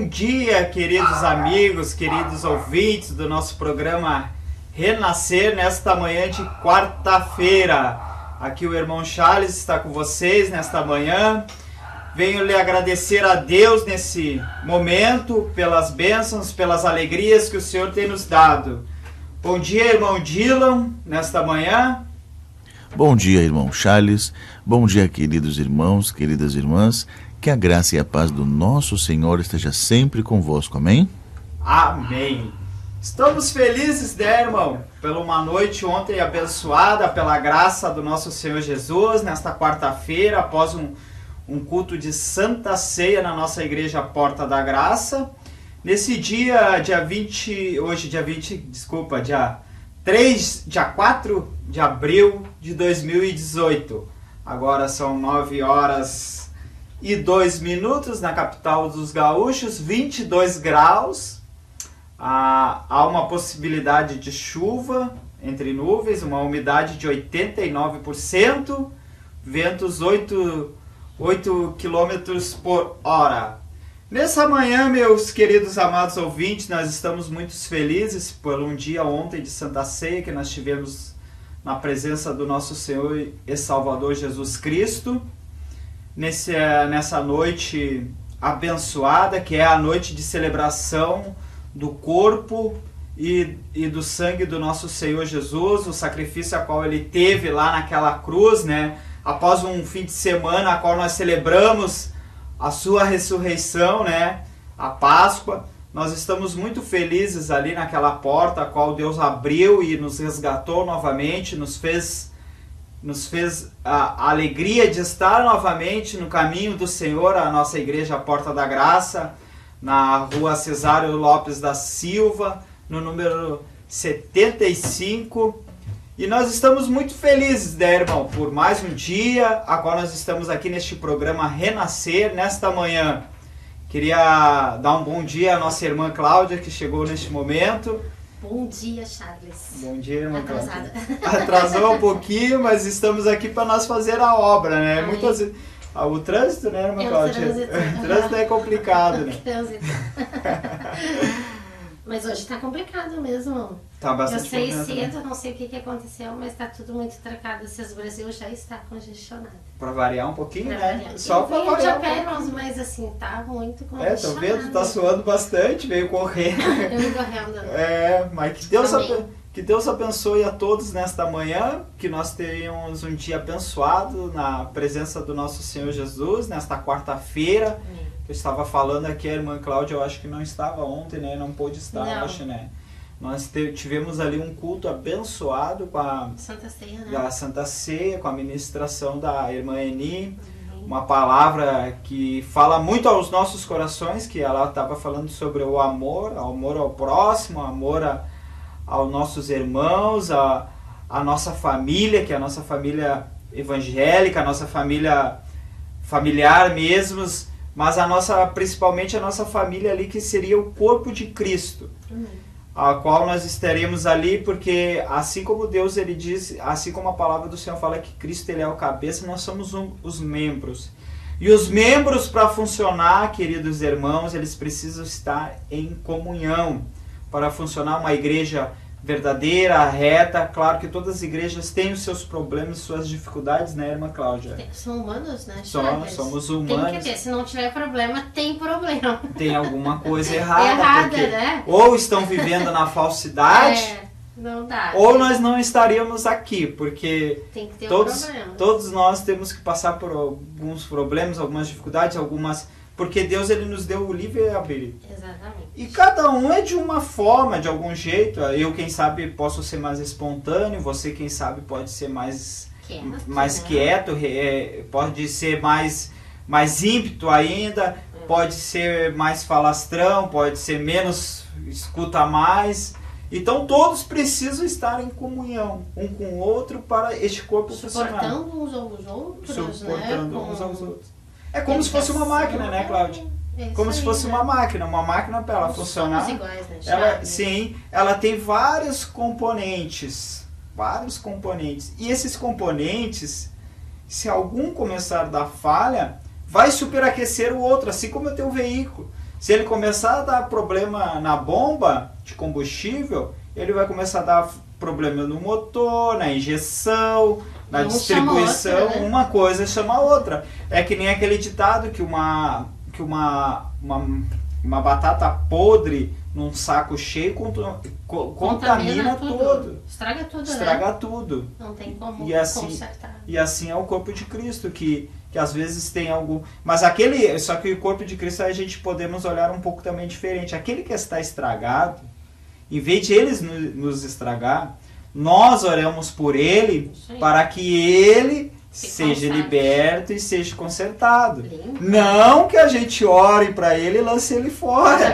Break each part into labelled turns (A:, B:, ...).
A: Bom dia, queridos amigos, queridos ouvintes do nosso programa Renascer nesta manhã de quarta-feira. Aqui o irmão Charles está com vocês nesta manhã. Venho lhe agradecer a Deus nesse momento pelas bênçãos, pelas alegrias que o Senhor tem nos dado. Bom dia, irmão Dylan, nesta manhã.
B: Bom dia, irmão Charles. Bom dia, queridos irmãos, queridas irmãs. Que a graça e a paz do nosso Senhor esteja sempre convosco. Amém?
A: Amém. Estamos felizes, né, irmão? Pela uma noite ontem abençoada pela graça do nosso Senhor Jesus, nesta quarta-feira, após um culto de Santa Ceia na nossa igreja Porta da Graça. Nesse dia 4 de abril de 2018. Agora são 9 horas e 2 minutos na capital dos gaúchos, 22 graus. Há uma possibilidade de chuva entre nuvens, uma umidade de 89%, ventos 8 km por hora. Nessa manhã, meus queridos amados ouvintes, nós estamos muito felizes por um dia ontem de Santa Ceia que nós tivemos na presença do nosso Senhor e Salvador Jesus Cristo. Nessa noite abençoada, que é a noite de celebração do corpo e do sangue do nosso Senhor Jesus, o sacrifício a qual ele teve lá naquela cruz, né? Após um fim de semana a qual nós celebramos a sua ressurreição, né? A Páscoa. Nós estamos muito felizes ali naquela porta a qual Deus abriu e nos resgatou novamente, nos fez a alegria de estar novamente no caminho do Senhor, a nossa igreja Porta da Graça, na rua Cesário Lopes da Silva, no número 75. E nós estamos muito felizes, né, irmão, por mais um dia. Agora nós estamos aqui neste programa Renascer, nesta manhã. Queria dar um bom dia à nossa irmã Cláudia, que chegou neste momento.
C: Bom dia, Charles.
A: Bom dia, irmã
C: Atrasada.
A: Cláudia. Atrasou um pouquinho, mas estamos aqui para nós fazer a obra, né?
C: Amém.
A: Muitas vezes... O trânsito, né, irmã Cláudia? O trânsito é complicado, né?
C: Trânsito. Mas hoje tá complicado mesmo.
A: Tá bastante
C: Eu sei
A: complicado,
C: cedo,
A: né?
C: não sei o que aconteceu, mas tá tudo muito trancado. O Brasil já está congestionado.
A: Para variar um pouquinho,
C: Pra
A: né?
C: variar.
A: Só para variar.
C: Mas assim, tá muito
A: Tô
C: congestionado.
A: vendo, tá suando bastante, veio correndo.
C: Eu me correndo.
A: Mas
C: Amém.
A: que Deus abençoe a todos nesta manhã, que nós tenhamos um dia abençoado na presença do nosso Senhor Jesus, nesta quarta-feira.
C: Amém.
A: Eu estava falando aqui, a irmã Cláudia, eu acho que não estava ontem, né? Não pôde estar,
C: Não.
A: eu acho, né? Nós tivemos ali um culto abençoado com a
C: Santa Ceia, né?
A: da Santa Ceia, com a ministração da irmã Eni. Uma palavra que fala muito aos nossos corações, que ela estava falando sobre o amor ao próximo, amor aos nossos irmãos, a nossa família, que é a nossa família evangélica, a nossa família familiar mesmo, mas principalmente a nossa família ali, que seria o corpo de Cristo, a qual nós estaremos ali, porque assim como Deus, ele diz, assim como a palavra do Senhor fala que Cristo, ele é o cabeça, nós somos os membros. E os membros, para funcionar, queridos irmãos, eles precisam estar em comunhão. Para funcionar uma igreja verdadeira, reta. Claro que todas as igrejas têm os seus problemas, suas dificuldades, né, irmã Cláudia?
C: São humanos, né?
A: Somos humanos.
C: Tem que ter, se não tiver problema, tem problema.
A: Tem alguma coisa errada.
C: Errada,
A: porque
C: né?
A: Ou estão vivendo na falsidade,
C: Não dá.
A: ou nós não estaríamos aqui, porque
C: Tem que ter problema.
A: todos nós temos que passar por alguns problemas, algumas dificuldades, porque Deus, ele nos deu o livre-arbítrio.
C: Exatamente.
A: E cada um é de uma forma, de algum jeito. Eu, quem sabe, posso ser mais espontâneo, você, quem sabe, pode ser mais quieto, pode ser mais ímpeto ainda, pode ser mais falastrão, pode ser menos, escuta mais. Então todos precisam estar em comunhão, um com o outro, para este corpo funcionar.
C: Suportando uns aos outros,
A: Suportando
C: né?
A: uns aos outros. É como se fosse uma máquina, né, Cláudia? Como se fosse uma máquina para ela funcionar.
C: Somos iguais, né?
A: Sim, ela tem vários componentes. E esses componentes, se algum começar a dar falha, vai superaquecer o outro, assim como o teu veículo. Se ele começar a dar problema na bomba de combustível, ele vai começar a dar problema no motor, na injeção, na distribuição,
C: outra, né?
A: Uma coisa chama a outra. É que nem aquele ditado que uma batata podre num saco cheio contamina tudo.
C: Estraga tudo,
A: Estraga
C: né?
A: tudo.
C: Não tem como consertar.
A: E assim é o corpo de Cristo, que às vezes tem algo... Mas só que o corpo de Cristo a gente podemos olhar um pouco também diferente. Aquele que está estragado, em vez de eles nos estragar, nós oramos por ele para que ele seja liberto e seja consertado. Não que a gente ore para ele e lance ele fora.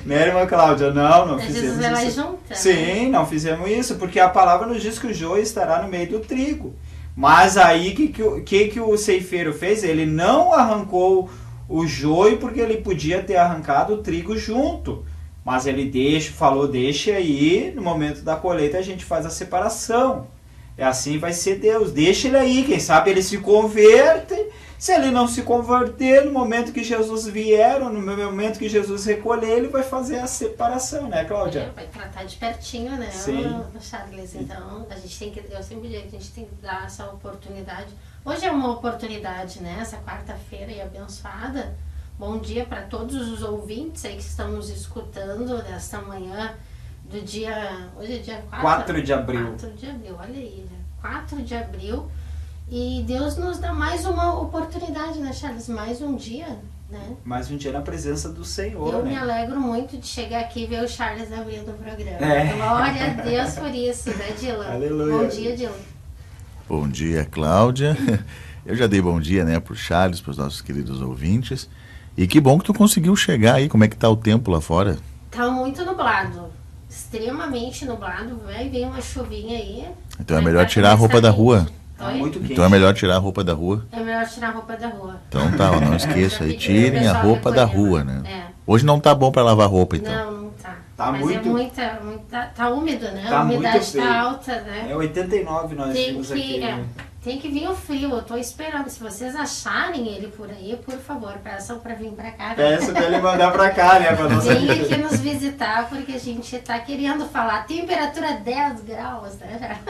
A: Né, irmã Cláudia? Não fizemos isso.
C: Junta,
A: Sim, não fizemos isso, porque a palavra nos diz que o joio estará no meio do trigo. Mas aí, que o ceifeiro fez? Ele não arrancou o joio porque ele podia ter arrancado o trigo junto. Mas ele deixa aí, no momento da colheita a gente faz a separação. É assim vai ser Deus. Deixa ele aí, quem sabe ele se converte. Se ele não se converter, no momento que Jesus vier, ou no momento que Jesus recolher, ele vai fazer a separação, né, Cláudia?
C: Vai tratar de pertinho, né,
A: Sim.
C: Charles? Então, a gente tem que, eu sempre digo que a gente tem que dar essa oportunidade. Hoje é uma oportunidade, né, essa quarta-feira e abençoada. Bom dia para todos os ouvintes aí que estão nos escutando nesta manhã do dia... Hoje é dia
A: 4 de abril.
C: 4 de abril, olha aí, né? 4 de abril. E Deus nos dá mais uma oportunidade, né, Charles? Mais um dia, né?
A: Mais um dia na presença do Senhor,
C: Eu
A: né?
C: me alegro muito de chegar aqui e ver o Charles abrindo o programa.
A: É.
C: Glória a Deus por isso, né, Dylan?
A: Aleluia.
C: Bom dia, Dylan.
B: Bom dia, Cláudia. Eu já dei bom dia, né, pro Charles, para os nossos queridos ouvintes. E que bom que tu conseguiu chegar aí. Como é que tá o tempo lá fora?
C: Tá muito nublado. Extremamente nublado. Vai vir uma chuvinha aí.
B: Então é melhor tirar a roupa da rua.
A: Tá muito quente.
B: Então é melhor tirar a roupa da rua.
C: É melhor tirar a roupa da rua.
B: Então tá, ó, não esqueça aí, tirem a roupa da rua, né?
C: É.
B: Hoje não tá bom para lavar roupa, então.
C: Não tá.
A: Tá
C: Mas
A: muito-
C: é muita... Tá úmido, né?
A: Tá
C: A umidade
A: muito feio.
C: tá alta, né?
A: É 89 nós vimos aqui.
C: Tem que vir o frio, eu tô esperando. Se vocês acharem ele por aí, por favor, peçam pra vir pra cá. Né?
A: Peço pra ele mandar pra cá, né? Pra nossa
C: Vem aqui nos visitar, porque a gente tá querendo falar. Temperatura 10 graus, né?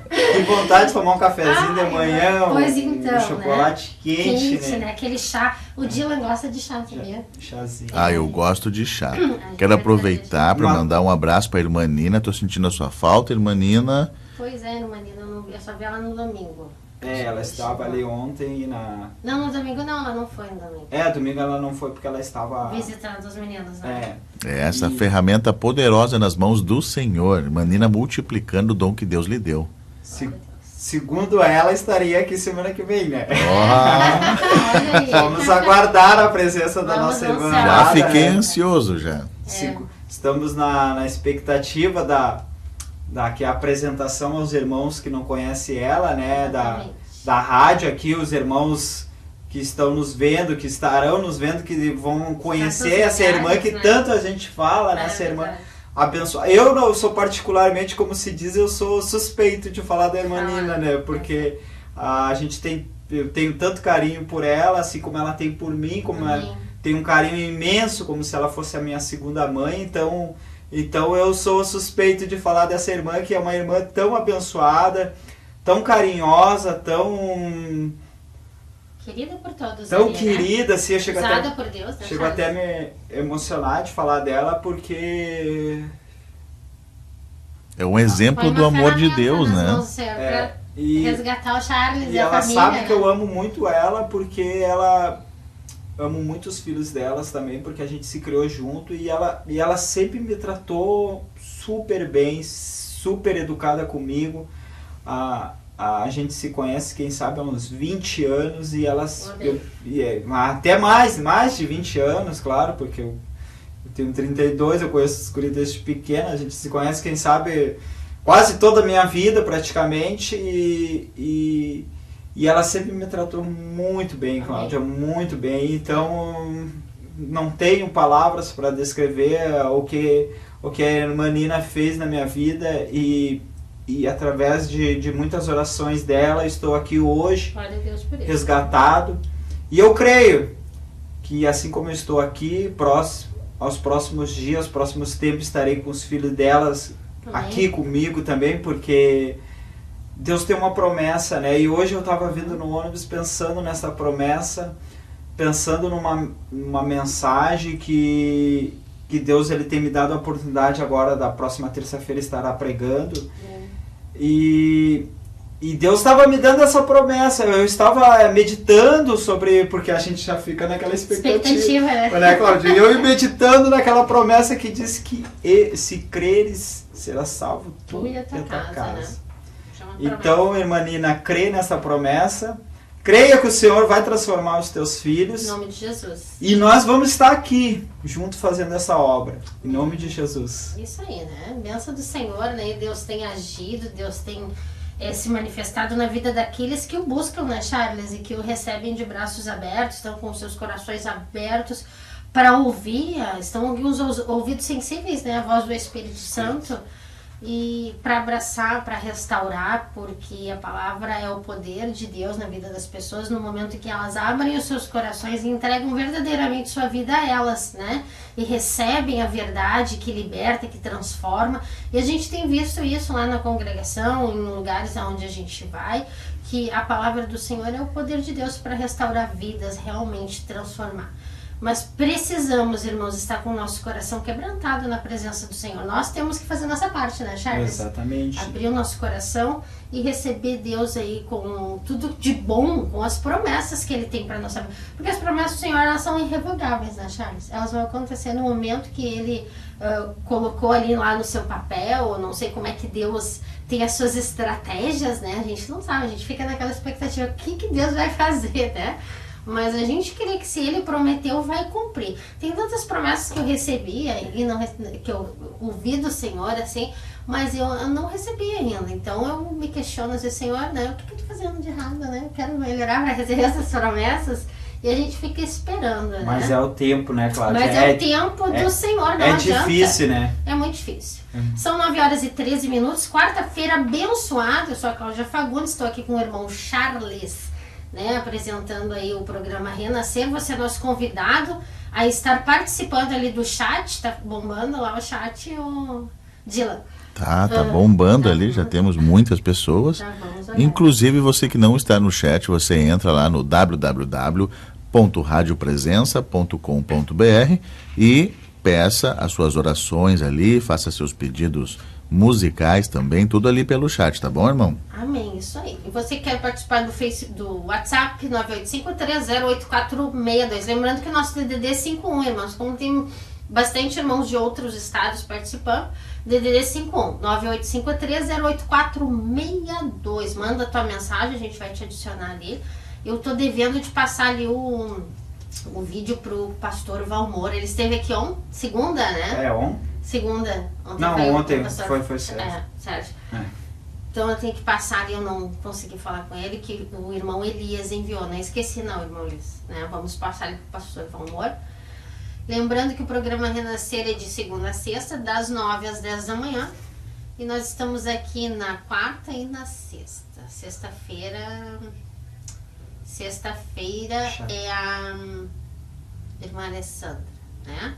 A: Que vontade de tomar um cafezinho de manhã,
C: pois então,
A: chocolate
C: né?
A: quente,
C: né? Aquele chá. O Dylan gosta de chá também.
A: Chazinho.
B: Ah, eu gosto de chá.
C: gente
B: Quero
C: vai
B: aproveitar para mandar um abraço para a irmã Nina. Tô sentindo a sua falta, irmã Nina.
C: Pois é, Manina, eu só vi ela no domingo.
A: Ela estava ali ontem e
C: Não, no domingo não, ela não foi no domingo.
A: domingo ela não foi porque ela estava...
C: Visitando os meninos, né?
B: É essa ferramenta poderosa nas mãos do Senhor. Irmã Nina multiplicando o dom que Deus lhe deu.
A: Segundo ela, estaria aqui semana que vem, né?
C: Olha aí.
A: Vamos aguardar a presença da
C: Vamos
A: nossa irmã.
C: anunciar.
B: Já
A: amada,
B: fiquei
A: né?
B: ansioso já.
A: Estamos na expectativa da que a apresentação aos irmãos que não conhecem ela, né? Da rádio aqui, os irmãos que estão nos vendo, que estarão nos vendo, que vão conhecer essa irmã que tanto a gente fala, né? Essa irmã abençoada. Eu não sou particularmente, como se diz, eu sou suspeito de falar da irmã Nina, né? Porque a gente eu tenho tanto carinho por ela, assim como ela tem por mim, como ela tem um carinho imenso, como se ela fosse a minha segunda mãe, então eu sou suspeito de falar dessa irmã, que é uma irmã tão abençoada, tão carinhosa, tão...
C: Querida por todos.
A: Tão
C: ali,
A: querida, assim, eu chego
C: usada por Deus, né,
A: chego até a me emocionar de falar dela, porque...
B: É um exemplo do amor de Deus, né?
C: Pra resgatar o Charles e a
A: ela
C: família,
A: sabe
C: né?
A: que eu amo muito ela, porque ela... Amo muito os filhos delas também, porque a gente se criou junto e ela sempre me tratou super bem, super educada comigo. A gente se conhece, quem sabe, há uns 20 anos e até mais de 20 anos, claro, porque eu tenho 32, eu conheço os guri desde pequena, a gente se conhece, quem sabe, quase toda a minha vida praticamente e ela sempre me tratou muito bem, Cláudia, muito bem. Então, não tenho palavras para descrever o que a irmã Nina fez na minha vida e através de muitas orações dela, estou aqui hoje,
C: Glória a Deus por isso.
A: resgatado. E eu creio que assim como eu estou aqui, aos próximos dias, aos próximos tempos, estarei com os filhos delas aqui comigo também, porque Deus tem uma promessa, né? E hoje eu estava vindo no ônibus pensando nessa promessa, pensando numa mensagem que Deus ele tem me dado a oportunidade agora da próxima terça-feira estará pregando. E Deus estava me dando essa promessa. Eu estava meditando sobre, porque a gente já fica naquela expectativa, né, Claudia? E eu meditando naquela promessa que diz que se creres, será salvo tu e a tua casa. Né? Então, irmã Nina, crê nessa promessa. Creia que o Senhor vai transformar os teus filhos.
C: Em nome de Jesus.
A: E nós vamos estar aqui, junto, fazendo essa obra. Em nome de Jesus.
C: Isso aí, né? Bênção do Senhor, né? Deus tem agido, Deus tem se manifestado na vida daqueles que o buscam, né, Charles? E que o recebem de braços abertos, estão com seus corações abertos para ouvir, estão com os ouvidos sensíveis, né? A voz do Espírito Santo. E para abraçar, para restaurar, porque a palavra é o poder de Deus na vida das pessoas no momento em que elas abrem os seus corações e entregam verdadeiramente sua vida a elas, né? E recebem a verdade que liberta, que transforma. E a gente tem visto isso lá na congregação, em lugares aonde a gente vai, que a palavra do Senhor é o poder de Deus para restaurar vidas, realmente transformar. Mas precisamos, irmãos, estar com o nosso coração quebrantado na presença do Senhor. Nós temos que fazer nossa parte, né, Charles?
A: Exatamente.
C: Abrir o nosso coração e receber Deus aí com tudo de bom, com as promessas que Ele tem para nós. Porque as promessas do Senhor, elas são irrevogáveis, né, Charles? Elas vão acontecer no momento que Ele colocou ali lá no seu papel. Não sei como é que Deus tem as suas estratégias, né? A gente não sabe, a gente fica naquela expectativa, o que Deus vai fazer, né? Mas a gente crê que se Ele prometeu, vai cumprir. Tem tantas promessas que eu recebi e não, que eu ouvi do Senhor, assim, mas eu não recebi ainda. Então eu me questiono, assim, Senhor, né, o que eu estou fazendo de errado, né? Eu quero melhorar para receber essas promessas. E a gente fica esperando, né?
A: Mas é o tempo, né, Cláudia?
C: Mas é o tempo do Senhor, não adianta.
A: É difícil, né?
C: É muito difícil. São 9h13, quarta-feira abençoada. Eu sou a Cláudia Fagundes, estou aqui com o irmão Charles, né, apresentando aí o programa Renascer. Você é nosso convidado a estar participando ali do chat. Tá bombando lá o chat, o Dylan.
B: Tá bombando ali, já temos muitas pessoas. Inclusive você que não está no chat, você entra lá no www.radiopresença.com.br e peça as suas orações ali, faça seus pedidos musicais também, tudo ali pelo chat, tá bom, irmão?
C: Amém, isso aí. E você quer participar do WhatsApp 985308462. Lembrando que o nosso DDD é 51, irmãos, como tem bastante irmãos de outros estados participando, DDD 51 985308462. Manda a tua mensagem, a gente vai te adicionar ali. Eu tô devendo de passar ali o vídeo pro pastor Valmor. Ele esteve aqui segunda, né? Segunda.
A: Ontem foi Sérgio.
C: Sérgio. Então eu tenho que passar ali, eu não consegui falar com ele, que o irmão Elias enviou. Não esqueci não, irmão Elias. Né? Vamos passar ali pro pastor Valmor. Lembrando que o programa Renascer é de segunda a sexta, das 9 às 10 da manhã. E nós estamos aqui na quarta e na sexta. Sexta-feira é a irmã Alessandra, né?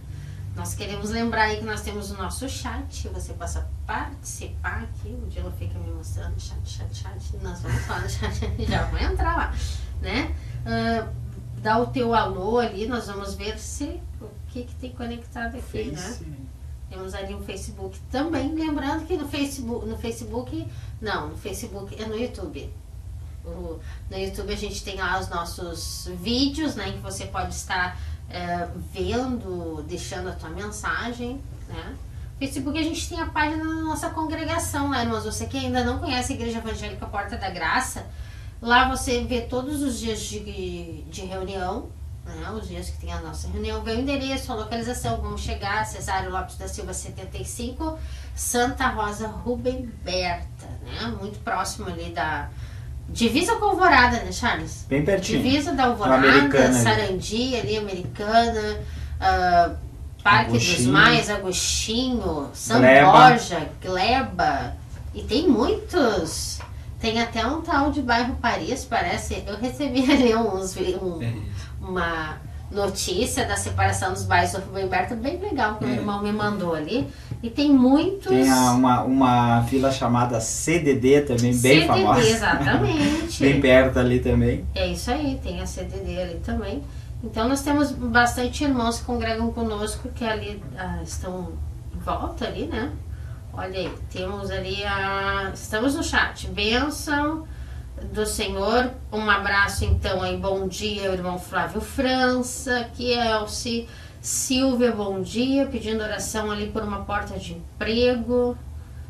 C: Nós queremos lembrar aí que nós temos o nosso chat, você possa participar aqui. O Dilo fica me mostrando chat. Nós vamos falar no chat, já vou entrar lá, né? Dá o teu alô ali, nós vamos ver o que tem conectado aqui, né? Temos ali um Facebook também, lembrando que no Facebook é no YouTube. No YouTube a gente tem lá os nossos vídeos, né, em que você pode estar vendo, deixando a tua mensagem, né? No Facebook a gente tem a página da nossa congregação, né, irmãos? Você que ainda não conhece a Igreja Evangélica Porta da Graça, lá você vê todos os dias de reunião, né, os dias que tem a nossa reunião, vê o endereço, a localização, vamos chegar, Cesário Lopes da Silva 75, Santa Rosa Rubem Berta, né, muito próximo ali da divisa com Alvorada, né, Charles?
A: Bem pertinho.
C: Divisa da Alvorada, Sarandi, ali, Americana, Parque dos Mais, Agostinho, São Borja, Gleba, e tem muitos. Tem até um tal de bairro Paris, parece. Eu recebi ali notícia da separação dos bairros do Humberto, bem legal, que o irmão me mandou ali. E tem muitos...
A: Tem uma vila chamada CDD também, bem famosa.
C: CDD, exatamente.
A: Bem perto ali também.
C: É isso aí, tem a CDD ali também. Então nós temos bastante irmãos que congregam conosco, que ali estão em volta ali, né? Olha aí, temos ali estamos no chat. Bênção do Senhor. Um abraço então aí, bom dia, irmão Flávio França, aqui é Elci Silvia, bom dia, pedindo oração ali por uma porta de emprego.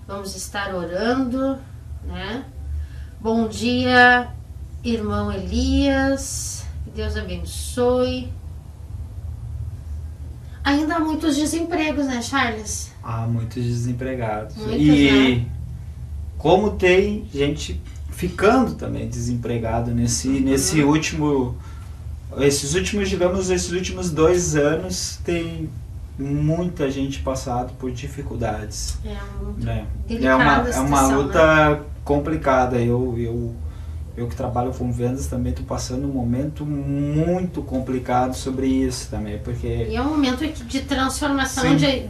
C: Vamos estar orando, né? Bom dia, irmão Elias, que Deus abençoe. Ainda há muitos desempregos, né, Charles?
A: Há muitos desempregados.
C: Muitos,
A: e
C: né?
A: como tem gente ficando também desempregado nesse último... Esses últimos 2 anos tem muita gente passado por dificuldades.
C: É muito
A: Né?
C: delicada a
A: É uma
C: situação,
A: luta
C: né?
A: complicada. Eu que trabalho com vendas também estou passando um momento muito complicado sobre isso também, porque...
C: E é um momento de transformação,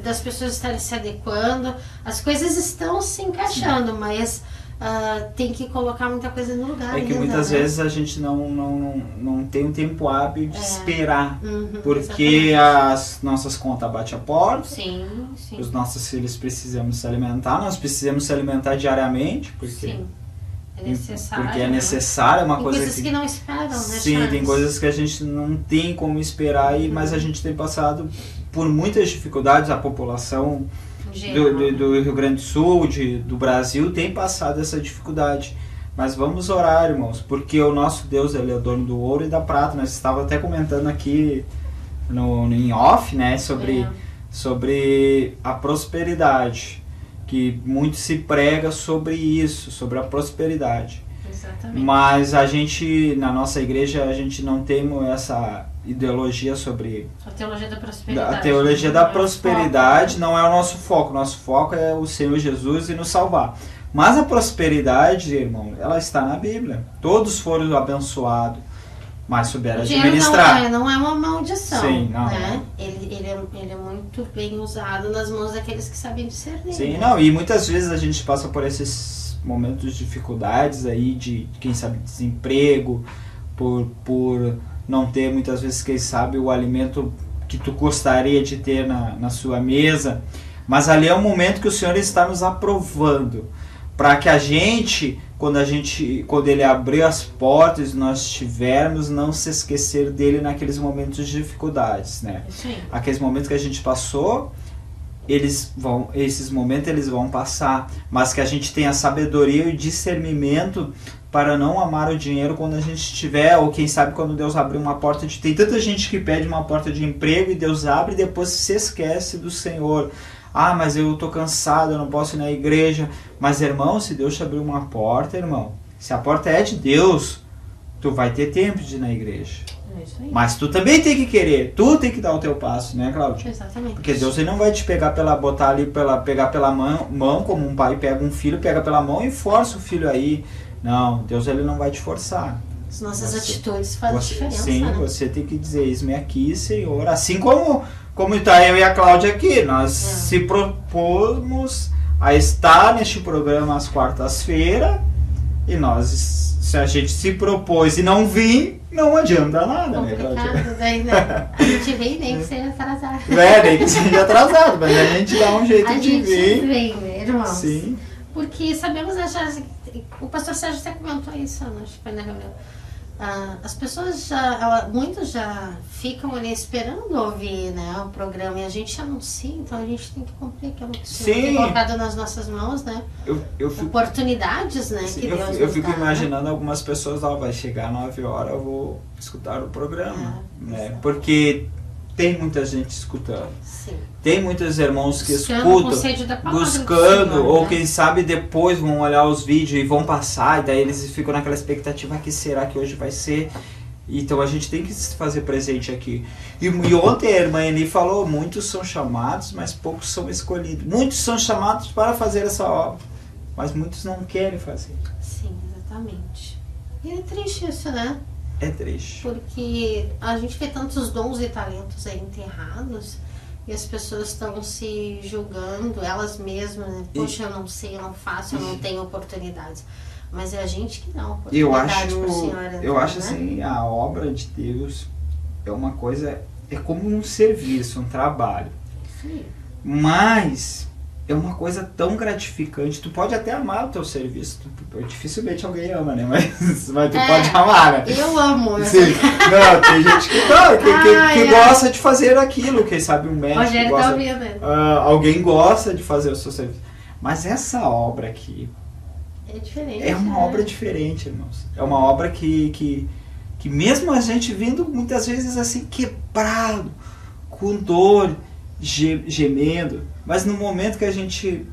C: das pessoas estarem se adequando. As coisas estão se encaixando, mas tem que colocar muita coisa no lugar.
A: É que
C: ainda,
A: muitas
C: né?
A: vezes a gente não tem um tempo hábil de esperar, porque
C: exatamente.
A: as nossas contas batem a porta,
C: Sim, sim.
A: os nossos filhos precisam se alimentar, nós precisamos se alimentar diariamente, porque...
C: Sim. É necessário.
A: Porque é necessário, é uma
C: Tem
A: coisa
C: coisas que não esperam, né,
A: Sim,
C: Charles?
A: tem coisas que a gente não tem como esperar, mas a gente tem passado por muitas dificuldades, a população do Rio Grande do Sul, do Brasil, tem passado essa dificuldade. Mas vamos orar, irmãos, porque o nosso Deus, ele é o dono do ouro e da prata. Nós estávamos até comentando aqui em off, né, sobre a prosperidade, que muito se prega sobre isso, sobre a prosperidade.
C: Exatamente.
A: Mas a gente, na nossa igreja, a gente não tem essa ideologia sobre...
C: A teologia da prosperidade.
A: A teologia da prosperidade não é o nosso foco. Nosso foco é o Senhor Jesus e nos salvar. Mas a prosperidade, irmão, ela está na Bíblia. Todos foram abençoados, mas souberam administrar.
C: Não é uma maldição.
A: Sim, não.
C: Né? Ele é muito bem usado nas mãos daqueles que sabem discernir.
A: Sim,
C: né?
A: não. E muitas vezes a gente passa por esses momentos de dificuldades aí, de quem sabe desemprego, por não ter muitas vezes, quem sabe, o alimento que tu gostaria de ter na sua mesa. Mas ali é um momento que o Senhor está nos aprovando, para que a gente, quando Ele abrir as portas, nós tivermos, não se esquecer dele naqueles momentos de dificuldades, né?
C: Sim.
A: Aqueles momentos que a gente passou, esses momentos eles vão passar, mas que a gente tenha sabedoria e discernimento para não amar o dinheiro quando a gente tiver, ou quem sabe quando Deus abrir uma porta de... Tem tanta gente que pede uma porta de emprego e Deus abre e depois se esquece do Senhor. Ah, mas eu tô cansado, eu não posso ir na igreja. Mas, irmão, se Deus te abrir uma porta, irmão, se a porta é de Deus, tu vai ter tempo de ir na igreja.
C: É isso aí.
A: Mas tu também tem que querer, tu tem que dar o teu passo, né, Cláudia?
C: Exatamente.
A: Porque Deus, ele não vai te pegar pegar pela mão, como um pai pega um filho, pega pela mão e força o filho aí. Não, Deus, ele não vai te forçar.
C: As nossas atitudes fazem diferença,
A: sim,
C: né?
A: você tem que dizer, eis-me aqui, Senhor. Assim como está eu e a Cláudia aqui, nós se propomos a estar neste programa às quartas-feiras, e nós, se a gente se propôs e não vir, não adianta nada, né, Cláudia?
C: Complicado, daí, né? A gente vem nem que seja atrasado.
A: Nem que seja atrasado, mas a gente dá um jeito de vir.
C: A gente vem, né, irmãos?
A: Sim.
C: Porque sabemos, o pastor Sérgio até comentou isso, acho que foi na reunião. As pessoas muitos já ficam ali esperando ouvir, né, o programa, e a gente anuncia, então a gente tem que cumprir aquilo que o Senhor tem colocado nas nossas mãos, né? Oportunidades, né?
A: Sim,
C: que Deus
A: eu fico
C: nos dá,
A: imaginando algumas pessoas, vai chegar 9 horas, eu vou escutar o programa, né? Porque tem muita gente escutando.
C: Sim.
A: Tem muitos irmãos que
C: buscando
A: escutam, buscando, ou quem sabe depois vão olhar os vídeos e vão passar, e daí eles ficam naquela expectativa, que será que hoje vai ser? Então a gente tem que se fazer presente aqui. E ontem a irmã Eni falou, muitos são chamados, mas poucos são escolhidos. Muitos são chamados para fazer essa obra, mas muitos não querem fazer.
C: Sim, exatamente. E é triste isso, né?
A: É triste.
C: Porque a gente vê tantos dons e talentos aí enterrados e as pessoas estão se julgando, elas mesmas, né? Poxa, eu não sei, eu não faço, eu não tenho oportunidades. Mas é a gente que dá oportunidade pro Senhor. Então,
A: eu acho assim, a obra de Deus é uma coisa, é como um serviço, um trabalho.
C: Sim.
A: Mas é uma coisa tão gratificante. Tu pode até amar o teu serviço. Dificilmente alguém ama, né? Mas tu pode amar, né?
C: Eu amo.
A: Sim. Não, tem gente que gosta de fazer aquilo. Quem sabe um médico
C: Rogério
A: gosta,
C: tá ouvindo.
A: alguém gosta de fazer o seu serviço. Mas essa obra aqui
C: é diferente.
A: É uma obra diferente, irmãos. É uma obra que mesmo a gente vindo muitas vezes assim quebrado, com dor, gemendo, mas no momento que a gente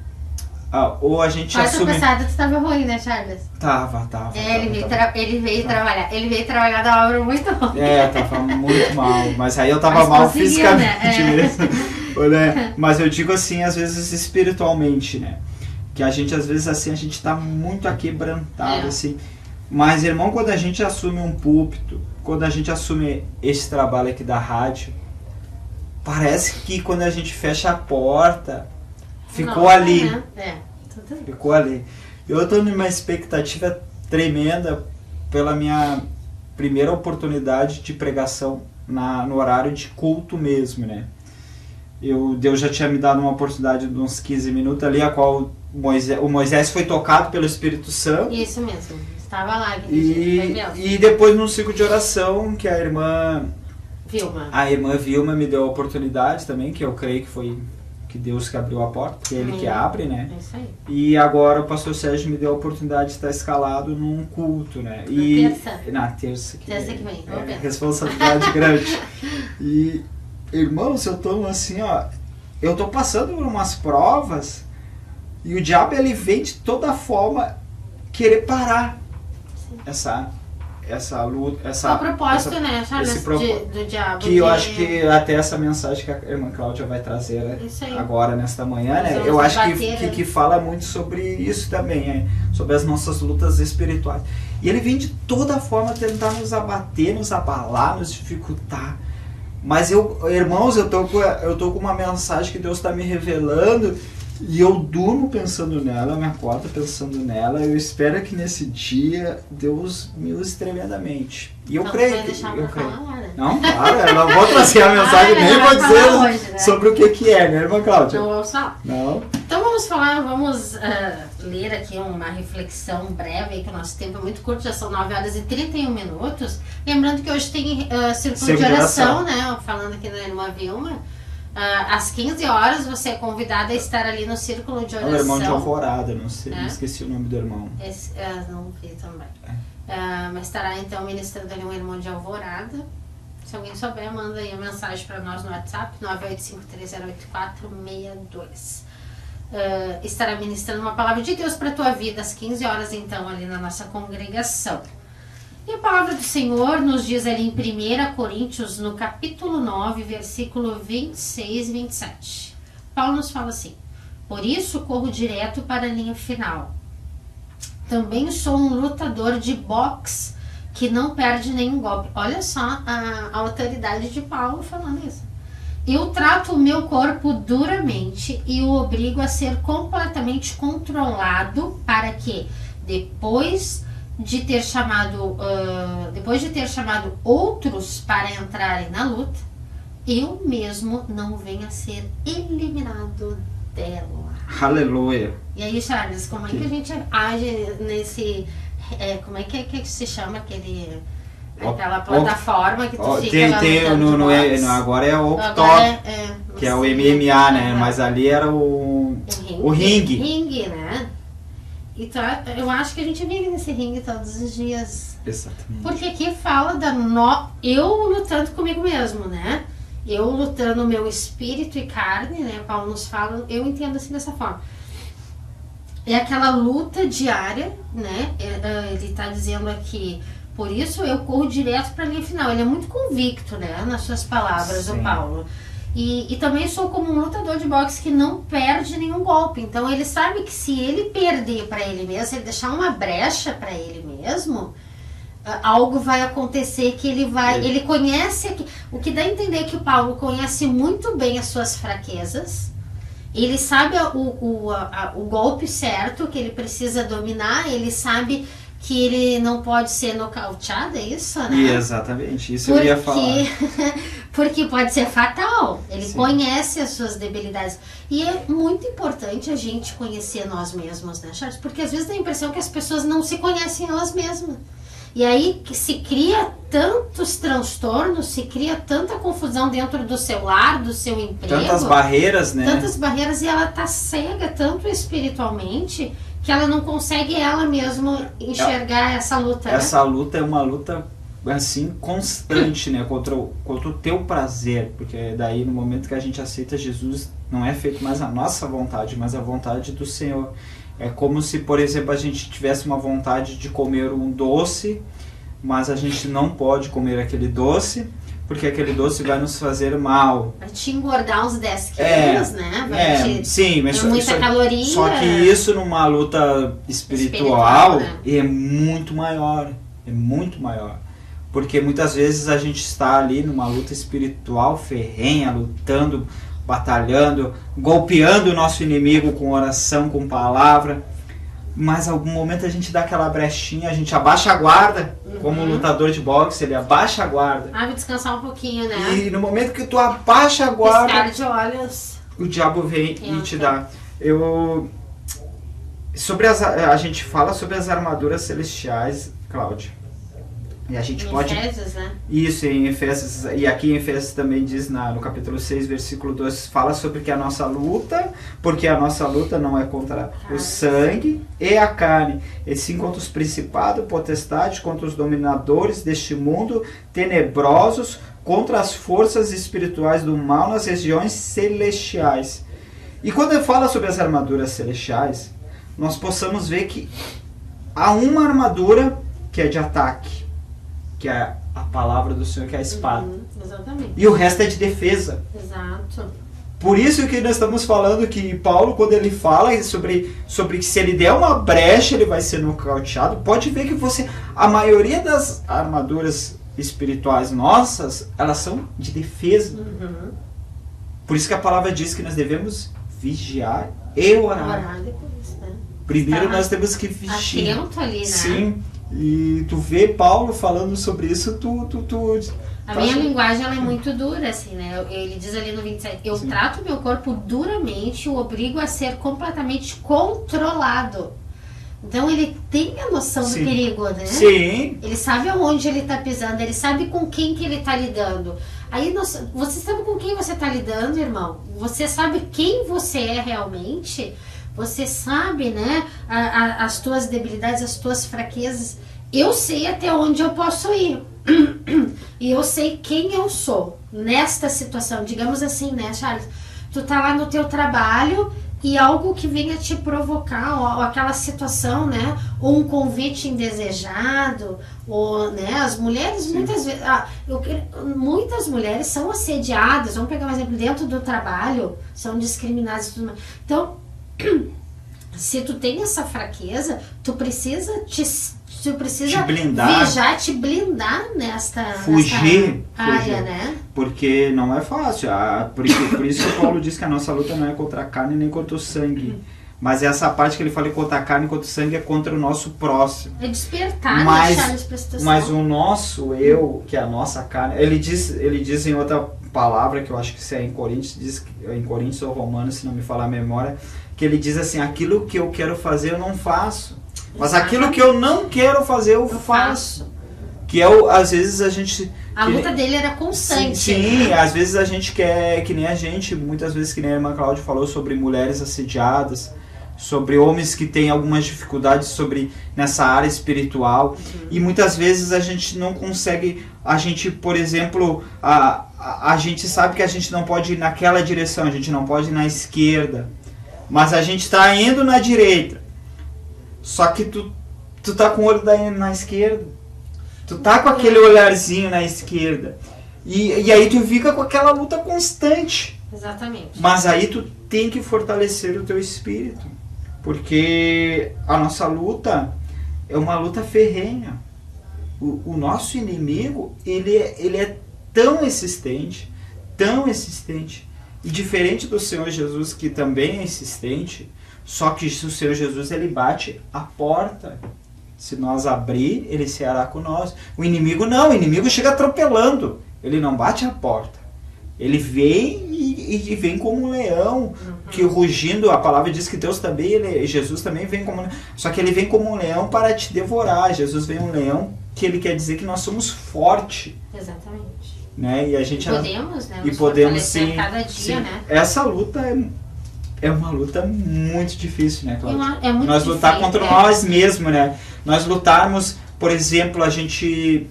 A: ou a gente assume...
C: Quarta passada tu tava ruim, né, Charles?
A: Tava.
C: Ele veio trabalhar. Ele veio trabalhar da obra muito ruim.
A: Tava muito mal. Mas aí eu tava mal fisicamente mesmo. Né? Mas eu digo assim, às vezes espiritualmente, né? Que a gente, às vezes, assim, a gente tá muito aquebrantado, assim. Mas, irmão, quando a gente assume um púlpito, quando a gente assume esse trabalho aqui da rádio, parece que quando a gente fecha a porta, ficou ali. Ficou ali. Eu tô numa expectativa tremenda pela minha primeira oportunidade de pregação no horário de culto mesmo, né? Deus já tinha me dado uma oportunidade de uns 15 minutos ali, a qual o Moisés foi tocado pelo Espírito Santo.
C: Isso mesmo, estava lá.
A: E depois num ciclo de oração que a irmã Vilma me deu a oportunidade também, que eu creio que foi que Deus que abriu a porta, que é Ele que abre, né?
C: É isso aí.
A: E agora o pastor Sérgio me deu a oportunidade de estar escalado num culto, né? Na terça que vem. Responsabilidade grande. E, irmãos, eu tô assim, eu tô passando por umas provas e o diabo, ele vem de toda forma querer parar essa luta,
C: o propósito, né, Charles, do diabo.
A: Que eu acho que até essa mensagem que a irmã Cláudia vai trazer agora, nesta manhã, né? Eu acho que fala muito sobre isso também, sobre as nossas lutas espirituais. E ele vem de toda forma tentar nos abater, nos abalar, nos dificultar. Mas irmãos, eu tô com uma mensagem que Deus está me revelando e eu durmo pensando nela, eu me acordo pensando nela. Eu espero que nesse dia Deus me use tremendamente. E eu creio. Não, claro, eu não vou trazer a mensagem, nem vou dizer hoje, né? Sobre o que é, né, irmã Cláudia?
C: Não vamos falar.
A: Não.
C: Então vamos ler aqui uma reflexão breve, que o nosso tempo é muito curto, já são 9 horas e 31 minutos. Lembrando que hoje tem círculo de oração, né? Falando aqui da irmã Vilma. Às 15 horas você é convidada a estar ali no círculo de oração.
A: O irmão de Alvorada, não sei, esqueci o nome do irmão.
C: Não vi também. Mas estará então ministrando ali um irmão de Alvorada. Se alguém souber, manda aí a mensagem para nós no WhatsApp, 985308462. Estará ministrando uma palavra de Deus para a tua vida às 15 horas então ali na nossa congregação. E a palavra do Senhor nos diz ali em 1 Coríntios, no capítulo 9, versículo 26 e 27. Paulo nos fala assim: por isso corro direto para a linha final. Também sou um lutador de boxe que não perde nenhum golpe. Olha só a autoridade de Paulo falando isso. Eu trato o meu corpo duramente e o obrigo a ser completamente controlado para que, depois de ter chamado outros para entrarem na luta, eu mesmo não venha a ser eliminado dela.
A: Aleluia.
C: E aí, Charles, como é que a gente age nesse... como é que se chama aquela plataforma que tu fica lá
A: agora é o Octop, que é o MMA, né? Mas ali era o ringue.
C: Ringue, né? Então, eu acho que a gente vive nesse ringue todos os dias.
A: Exatamente.
C: Porque aqui fala eu lutando comigo mesmo, né? Eu lutando meu espírito e carne, né? Paulo nos fala, eu entendo assim dessa forma. É aquela luta diária, né? Ele está dizendo aqui, por isso eu corro direto para a linha final. Ele é muito convicto, né? Nas suas palavras, o Paulo. E também sou como um lutador de boxe que não perde nenhum golpe. Então ele sabe que se ele perder para ele mesmo, se ele deixar uma brecha para ele mesmo, algo vai acontecer que ele conhece, o que dá a entender que o Paulo conhece muito bem as suas fraquezas, ele sabe o golpe certo que ele precisa dominar, ele sabe que ele não pode ser nocauteado, é isso, né?
A: Exatamente, isso eu ia falar.
C: Porque pode ser fatal. Ele conhece as suas debilidades. E é muito importante a gente conhecer nós mesmos, né, Charles? Porque às vezes dá a impressão que as pessoas não se conhecem elas mesmas. E aí que se cria tantos transtornos, se cria tanta confusão dentro do seu lar, do seu emprego.
A: Tantas barreiras, né?
C: Tantas barreiras, e ela tá cega tanto espiritualmente que ela não consegue ela mesma enxergar essa luta.
A: Essa luta é uma luta assim constante, né, contra o teu prazer, porque daí no momento que a gente aceita Jesus, não é feito mais a nossa vontade, mas a vontade do Senhor. É como se, por exemplo, a gente tivesse uma vontade de comer um doce, mas a gente não pode comer aquele doce, porque aquele doce vai nos fazer mal.
C: Vai te engordar uns 10 quilos, né? Vai
A: sim, mas
C: muita caloria.
A: Só que isso numa luta espiritual
C: né?
A: É muito maior. É muito maior. Porque muitas vezes a gente está ali numa luta espiritual ferrenha, lutando, batalhando, golpeando o nosso inimigo com oração, com palavra. Mas em algum momento a gente dá aquela brechinha, a gente abaixa a guarda, como um lutador de boxe, ele abaixa a guarda.
C: Vai descansar um pouquinho, né?
A: E no momento que tu abaixa a guarda,
C: piscar de olhos,
A: o diabo vem e te dá. A gente fala sobre as armaduras celestiais, Cláudia. E a gente pode...
C: Efésios, né?
A: Isso, em Efésios, e aqui em Efésios também diz no capítulo 6, versículo 2, fala sobre que a nossa luta, porque a nossa luta não é contra o sangue e a carne, e sim contra os principados, potestades, contra os dominadores deste mundo, tenebrosos, contra as forças espirituais do mal nas regiões celestiais. E quando ele fala sobre as armaduras celestiais, nós possamos ver que há uma armadura que é de ataque, que é a palavra do Senhor, que é a espada.
C: Exatamente.
A: E o resto é de defesa.
C: Exato.
A: Por isso que nós estamos falando que Paulo, quando ele fala sobre que se ele der uma brecha, ele vai ser nocauteado, pode ver que a maioria das armaduras espirituais nossas, elas são de defesa. Por isso que a palavra diz que nós devemos vigiar e orar.
C: Depois, né?
A: Primeiro nós temos que vigiar.
C: Atento ali, né?
A: Sim. E tu vê Paulo falando sobre isso,
C: A minha linguagem ela é muito dura, assim, né? Ele diz ali no 27, eu trato meu corpo duramente, o obrigo a ser completamente controlado. Então ele tem a noção do perigo, né?
A: Sim.
C: Ele sabe aonde ele está pisando, ele sabe com quem que ele está lidando. Aí você sabe com quem você está lidando, irmão? Você sabe quem você é realmente? Você sabe, né, as tuas debilidades, as tuas fraquezas. Eu sei até onde eu posso ir. E eu sei quem eu sou nesta situação. Digamos assim, né, Charles? Tu tá lá no teu trabalho e algo que venha te provocar, ou aquela situação, né? Ou um convite indesejado, ou, né? As mulheres, muitas vezes... muitas mulheres são assediadas, vamos pegar um exemplo, dentro do trabalho, são discriminadas e tudo mais. Então... se tu tem essa fraqueza, tu precisa te blindar, te blindar nesta área, né?
A: Porque não é fácil. Por isso que Paulo diz que a nossa luta não é contra a carne nem contra o sangue. Mas essa parte que ele fala contra a carne e contra o sangue é contra o nosso próximo.
C: É despertar, deixar eles pra situação.
A: Mas o nosso eu, que é a nossa carne, ele diz em outra palavra, que eu acho que isso é em Coríntios ou Romanos, se não me falar a memória, que ele diz assim, aquilo que eu quero fazer eu não faço, mas aquilo que eu não quero fazer eu faço. Que às vezes a gente...
C: A luta dele era constante.
A: Sim, né? Às vezes a gente quer, que nem a gente, muitas vezes que nem a irmã Cláudia falou sobre mulheres assediadas, sobre homens que têm algumas dificuldades nessa área espiritual, e muitas vezes a gente não consegue, por exemplo, a gente sabe que a gente não pode ir naquela direção, a gente não pode ir na esquerda, mas a gente está indo na direita, só que tu tá com o olho na esquerda, tu tá com aquele olharzinho na esquerda, e aí tu fica com aquela luta constante.
C: Exatamente.
A: Mas aí tu tem que fortalecer o teu espírito, porque a nossa luta é uma luta ferrenha. O nosso inimigo, ele é tão insistente, e diferente do Senhor Jesus, que também é insistente, só que o Senhor Jesus, ele bate a porta. Se nós abrir, ele ceará com nós. O inimigo não, o inimigo chega atropelando. Ele não bate a porta. Ele vem e vem como um leão, que rugindo, a palavra diz que Deus também, Jesus também vem como um leão. Só que ele vem como um leão para te devorar. Jesus vem um leão, que ele quer dizer que nós somos fortes.
C: Exatamente.
A: Né? E a gente
C: podemos, né?
A: E podemos sim,
C: cada dia,
A: sim.
C: Né?
A: Essa luta é uma luta muito difícil, né, Cláudia?
C: É muito
A: nós lutar
C: difícil,
A: contra nós mesmos, né? Nós lutarmos, por exemplo, a gente,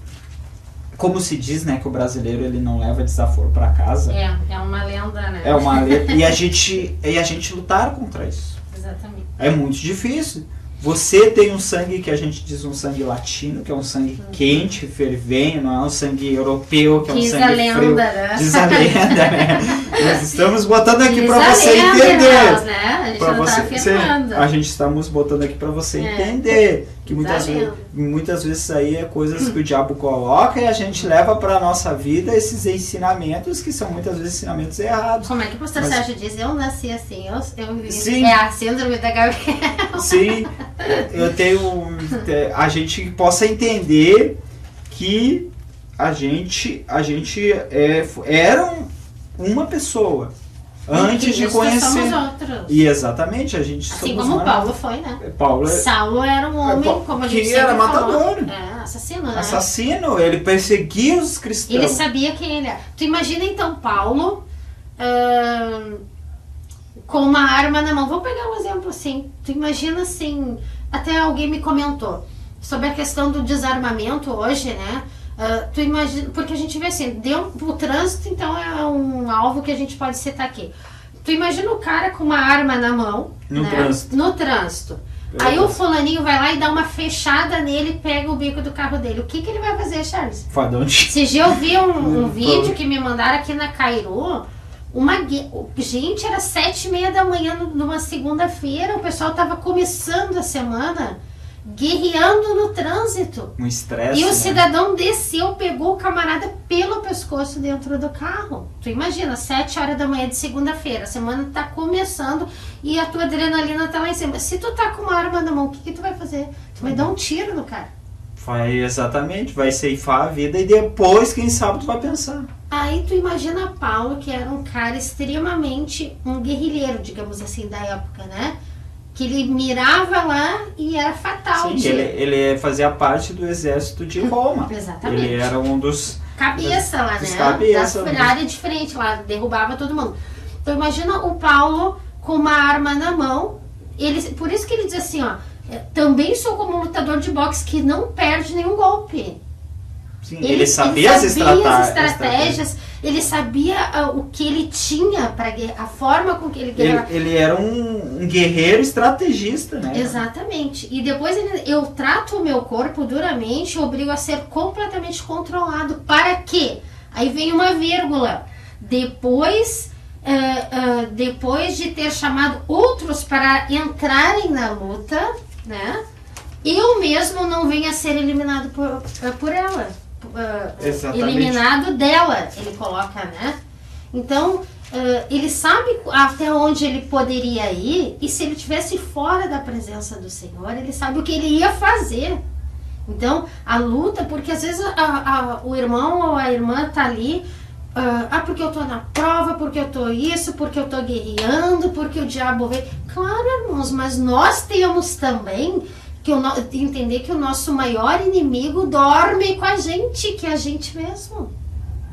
A: como se diz, né, que o brasileiro ele não leva desaforo para casa.
C: É uma lenda, né?
A: É uma lenda. E a gente lutar contra isso.
C: Exatamente.
A: É muito difícil. Você tem um sangue que a gente diz um sangue latino, que é um sangue quente, fervendo, não é um sangue europeu, que é um
C: diz
A: sangue
C: lenda,
A: frio.
C: né?
A: Diz a lenda, né? Nós estamos botando aqui para
C: a
A: você
C: lenda,
A: entender.
C: irmãos, né? A gente não
A: você,
C: tá afirmando.
A: a gente estamos botando aqui para você entender. Que
C: Exatamente.
A: muitas vezes aí é coisas que o diabo coloca e a gente leva para a nossa vida esses ensinamentos que são muitas vezes ensinamentos errados.
C: Como é que o pastor Sérgio diz? Eu nasci assim,
A: Sim.
C: É a síndrome da Gabriela.
A: Sim, eu tenho. A gente possa entender que a gente era uma pessoa antes de conhecer.
C: Somos outros.
A: E exatamente, a gente
C: assim
A: somos
C: como Paulo foi, né?
A: Saulo
C: era um homem, como a gente
A: que
C: sempre
A: era matador.
C: falou. Assassino, né?
A: Assassino, ele perseguia os cristãos.
C: Ele sabia quem ele era. Tu imagina então Paulo com uma arma na mão. Vamos pegar um exemplo assim. Tu imagina assim, até alguém me comentou sobre a questão do desarmamento hoje, né? Tu imagina, porque a gente vê assim, o trânsito então é um alvo que a gente pode citar aqui. Tu imagina o cara com uma arma na mão, no trânsito. Aí o fulaninho vai lá e dá uma fechada nele e pega o bico do carro dele. O que ele vai fazer, Charles?
A: Esse
C: dia eu vi um vídeo que me mandaram aqui na Cairu. Gente, era 7h30 da manhã numa segunda-feira. O pessoal tava começando a semana guerreando no trânsito.
A: Um estresse.
C: E o cidadão desceu, pegou o camarada pelo pescoço dentro do carro. Tu imagina, 7h da manhã de segunda-feira, a semana tá começando e a tua adrenalina tá lá em cima. Se tu tá com uma arma na mão, o que tu vai fazer? Tu vai dar um tiro no cara.
A: Exatamente, vai ceifar a vida e depois, quem sabe, tu vai pensar.
C: Aí tu imagina Paulo, que era um cara extremamente um guerrilheiro, digamos assim, da época, né? Que ele mirava lá e era fatal.
A: Sim, ele fazia parte do exército de Roma.
C: Exatamente.
A: Ele era um dos...
C: Cabeça lá, né?
A: Cabeça.
C: Da área de frente lá, derrubava todo mundo. Então imagina o Paulo com uma arma na mão. Por isso que ele diz assim, ó, também sou como um lutador de boxe que não perde nenhum golpe.
A: Sim, ele sabia as
C: estratégias, ele sabia o que ele tinha, a forma com que ele guerreava.
A: Ele era um guerreiro estrategista, né?
C: Exatamente. E depois eu trato o meu corpo duramente, obrigo a ser completamente controlado. Para quê? Aí vem uma vírgula. Depois de ter chamado outros para entrarem na luta, né? Eu mesmo não venho a ser eliminado por ela. Eliminado dela, ele coloca, né? Então, ele sabe até onde ele poderia ir, e se ele estivesse fora da presença do Senhor, ele sabe o que ele ia fazer. Então, a luta, porque às vezes o irmão ou a irmã tá ali, porque eu tô na prova, porque eu tô isso, porque eu tô guerreando, porque o diabo veio. Claro, irmãos, mas nós temos também entender que o nosso maior inimigo dorme com a gente, que é a gente mesmo,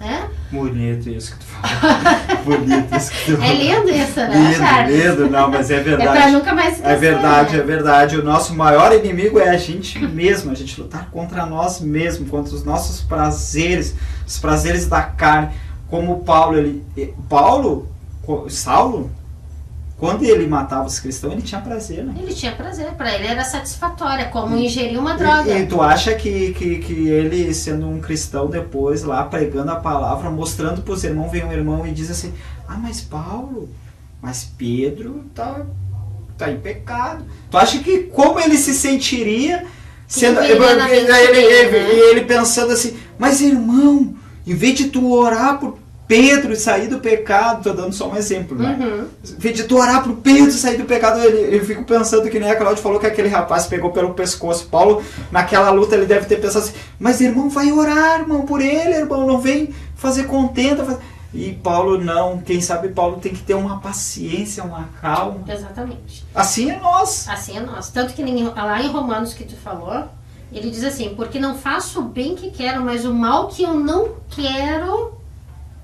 C: né?
A: Bonito isso que tu fala. Bonito isso que tu fala.
C: É lindo isso, né, Charles?
A: Lindo, não, mas é verdade.
C: É pra nunca mais esquecer.
A: É verdade. O nosso maior inimigo é a gente mesmo, a gente lutar contra nós mesmos, contra os nossos prazeres, os prazeres da carne. Como Saulo, quando ele matava os cristãos, ele tinha prazer, né?
C: Ele tinha prazer, pra ele era satisfatório, como ingerir uma droga.
A: E tu acha que ele, sendo um cristão depois, lá pregando a palavra, mostrando pros irmãos, vem um irmão e diz assim, mas Pedro tá em pecado. Tu acha que como ele se sentiria Ele pensando assim, mas irmão, em vez de tu orar por Pedro sair do pecado, tô dando só um exemplo, né? Em vez de tu orar pro Pedro sair do pecado, eu fico pensando que nem a Cláudia falou que aquele rapaz pegou pelo pescoço. Paulo, naquela luta, ele deve ter pensado assim, mas irmão, vai orar, irmão, por ele, irmão, não vem fazer contenta. E Paulo não, quem sabe Paulo tem que ter uma paciência, uma calma.
C: Exatamente.
A: Assim é nós.
C: Assim é nós. Tanto que lá em Romanos que tu falou, ele diz assim, porque não faço o bem que quero, mas o mal que eu não quero,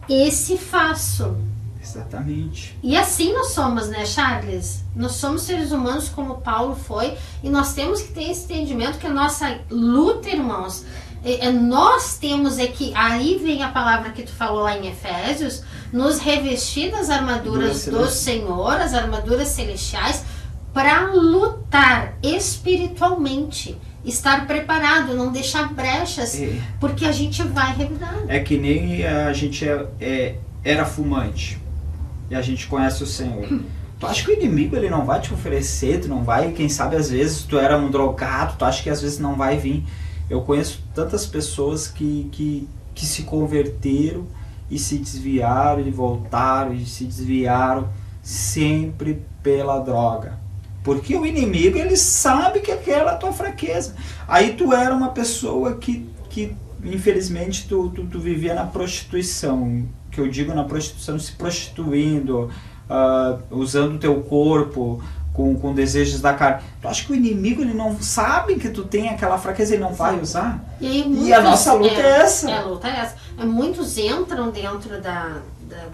C: esse faço.
A: Exatamente.
C: E assim nós somos, né, Charles? Nós somos seres humanos como Paulo foi, e nós temos que ter esse entendimento que a nossa luta, irmãos, nós temos que, aí vem a palavra que tu falou lá em Efésios, nos revestir das armaduras do Senhor, as armaduras celestiais, para lutar espiritualmente, estar preparado, não deixar brechas, porque a gente vai revidar.
A: É que nem a gente era fumante e a gente conhece o Senhor. Tu acha que o inimigo ele não vai te oferecer, tu não vai, quem sabe às vezes tu era um drogado, tu acha que às vezes não vai vir. Eu conheço tantas pessoas que se converteram e se desviaram e voltaram e se desviaram sempre pela droga. Porque o inimigo, ele sabe que aquela é a tua fraqueza. Aí tu era uma pessoa que infelizmente, tu vivia na prostituição. Que eu digo na prostituição, se prostituindo, usando o teu corpo com desejos da carne. Tu acha que o inimigo, ele não sabe que tu tem aquela fraqueza, ele não vai usar? E a nossa luta é essa.
C: A luta é essa. Muitos entram dentro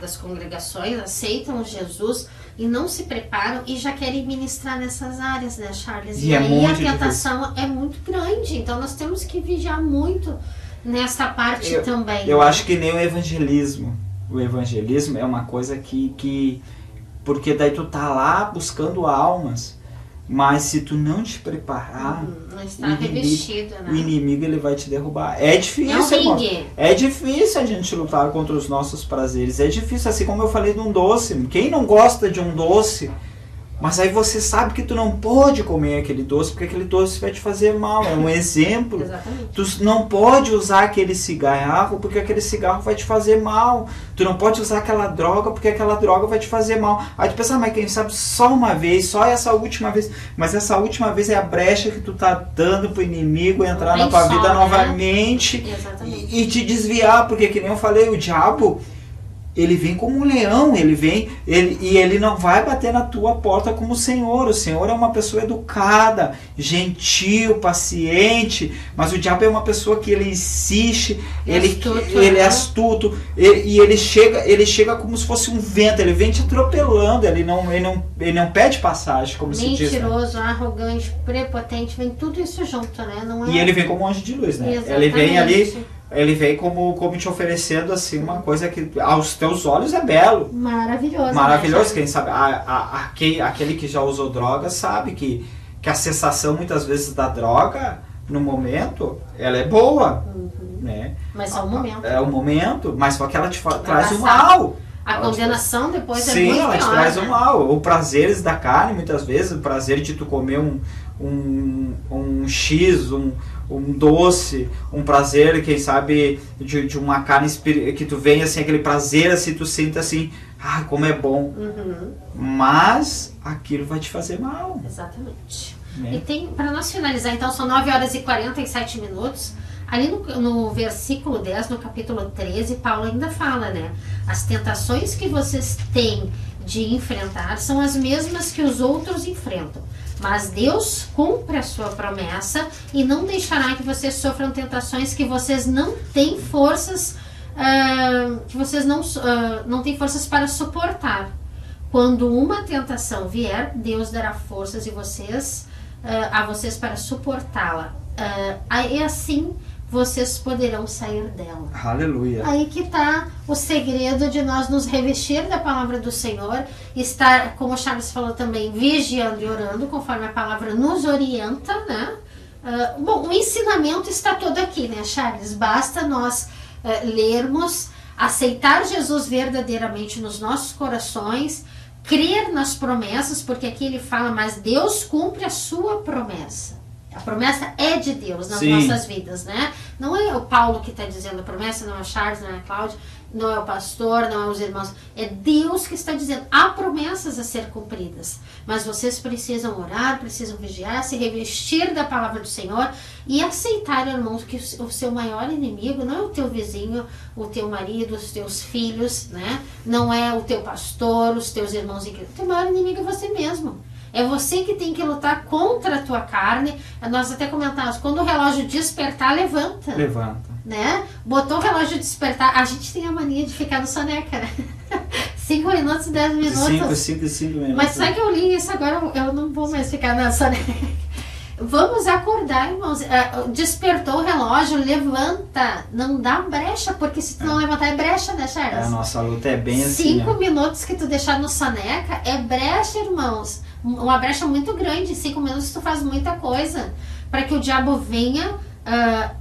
C: das congregações, aceitam Jesus e não se preparam e já querem ministrar nessas áreas, né, Charles? E aí a tentação é muito grande, então nós temos que vigiar muito nessa parte também.
A: Eu acho que nem o evangelismo. O evangelismo é uma coisa que porque daí tu tá lá buscando almas, mas se tu não te preparar,
C: não está revestido, né?
A: O inimigo ele vai te derrubar. É difícil, irmão. É difícil a gente lutar contra os nossos prazeres. É difícil, assim como eu falei de um doce. Quem não gosta de um doce? Mas aí você sabe que tu não pode comer aquele doce, porque aquele doce vai te fazer mal. É um exemplo.
C: Exatamente.
A: Tu não pode usar aquele cigarro, porque aquele cigarro vai te fazer mal. Tu não pode usar aquela droga, porque aquela droga vai te fazer mal. Aí tu pensa, mas quem sabe só uma vez, só essa última vez. Mas essa última vez é a brecha que tu tá dando pro inimigo entrar na tua vida novamente e te desviar. Porque que nem eu falei, o diabo... Ele vem como um leão, ele não vai bater na tua porta como o Senhor. O Senhor é uma pessoa educada, gentil, paciente, mas o diabo é uma pessoa que ele insiste, ele é astuto, e ele chega como se fosse um vento, ele vem te atropelando, ele não pede passagem, como se diz.
C: Mentiroso, arrogante, prepotente, vem tudo isso junto, né? Não é...
A: E ele vem como um anjo de luz, né?
C: Exatamente.
A: Ele vem ali... Ele vem como te oferecendo assim uma coisa que aos teus olhos é belo.
C: Maravilhoso.
A: Maravilhoso. Né? Quem sabe, aquele que já usou droga sabe que a sensação muitas vezes da droga, no momento, ela é boa. Né?
C: Mas é o momento.
A: É o momento, mas só que ela te traz o mal.
C: A condenação depois é muito
A: pior. Sim, ela te traz
C: né?
A: o mal. Ou prazeres da carne, muitas vezes, o prazer de tu comer um X, um doce, um prazer, quem sabe, de uma carne que tu vem assim, aquele prazer assim, tu sente assim, como é bom. Mas aquilo vai te fazer mal.
C: Exatamente. Né? E tem, para nós finalizar, então, são 9 horas e 47 minutos. Ali no versículo 10, no capítulo 13, Paulo ainda fala, né? As tentações que vocês têm de enfrentar são as mesmas que os outros enfrentam. Mas Deus cumpre a sua promessa e não deixará que vocês sofram tentações que vocês não têm forças, não têm forças para suportar. Quando uma tentação vier, Deus dará forças a vocês para suportá-la. E assim vocês poderão sair dela.
A: Aleluia.
C: Aí que está o segredo de nós nos revestir da palavra do Senhor, estar, como o Charles falou também, vigiando e orando, conforme a palavra nos orienta, né? Bom, o ensinamento está todo aqui, né, Charles? Basta nós lermos, aceitar Jesus verdadeiramente nos nossos corações, crer nas promessas, porque aqui ele fala, mas Deus cumpre a sua promessa. A promessa é de Deus nas
A: Sim.
C: nossas vidas, né? Não é o Paulo que está dizendo a promessa, não é o Charles, não é a Cláudia, não é o pastor, não é os irmãos. É Deus que está dizendo. Há promessas a ser cumpridas. Mas vocês precisam orar, precisam vigiar, se revestir da palavra do Senhor e aceitar, irmãos, que o seu maior inimigo não é o teu vizinho, o teu marido, os teus filhos, né? Não é o teu pastor, os teus irmãos em Cristo. O teu maior inimigo é você mesmo. É você que tem que lutar contra a tua carne. Nós até comentamos, quando o relógio despertar, levanta.
A: Levanta.
C: Né? Botou o relógio despertar. A gente tem a mania de ficar no soneca, né? 5 minutos, 10 minutos.
A: 5 minutos.
C: Mas só que eu li isso agora, eu não vou mais ficar na soneca. Vamos acordar, irmãos. Despertou o relógio, levanta. Não dá brecha, porque se tu não levantar é brecha, né, Charles?
A: A nossa luta é bem assim.
C: 5 minutos que tu deixar no soneca é brecha, irmãos. Uma brecha muito grande. Em 5 minutos tu faz muita coisa para que o diabo venha,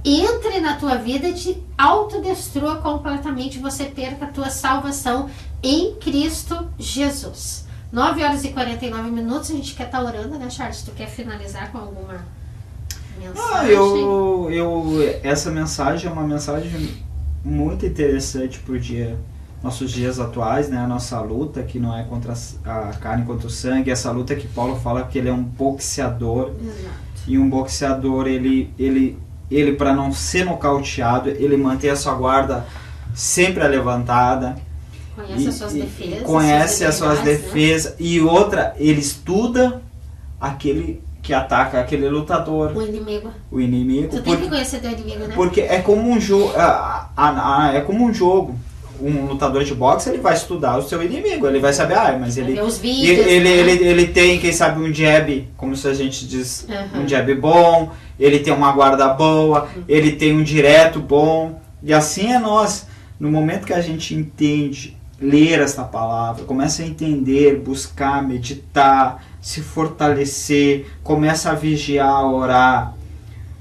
C: entre na tua vida e te autodestrua completamente. Você perca a tua salvação em Cristo Jesus. 9 horas e 49 minutos. A gente quer estar orando, né, Charles? Tu quer finalizar com alguma mensagem?
A: Essa mensagem é uma mensagem muito interessante pro nossos dias atuais, né? A nossa luta, que não é contra a carne, contra o sangue. Essa luta que Paulo fala que ele é um boxeador.
C: Exato.
A: E um boxeador, ele para não ser nocauteado, ele mantém a sua guarda sempre levantada.
C: Conhece as suas defesas.
A: Conhece as suas defesas. Né? E outra, ele estuda aquele que ataca, aquele lutador.
C: O inimigo. Tu tem
A: que
C: conhecer teu inimigo, né?
A: Porque é como um jogo. É como um jogo. Um lutador de boxe, ele vai estudar o seu inimigo, ele vai saber, mas ele
C: ver os vídeos,
A: ele tem, quem sabe, um jab, como se a gente diz, um jab bom, ele tem uma guarda boa, ele tem um direto bom, e assim é nós. No momento que a gente entende, ler esta palavra, começa a entender, buscar, meditar, se fortalecer, começa a vigiar, orar,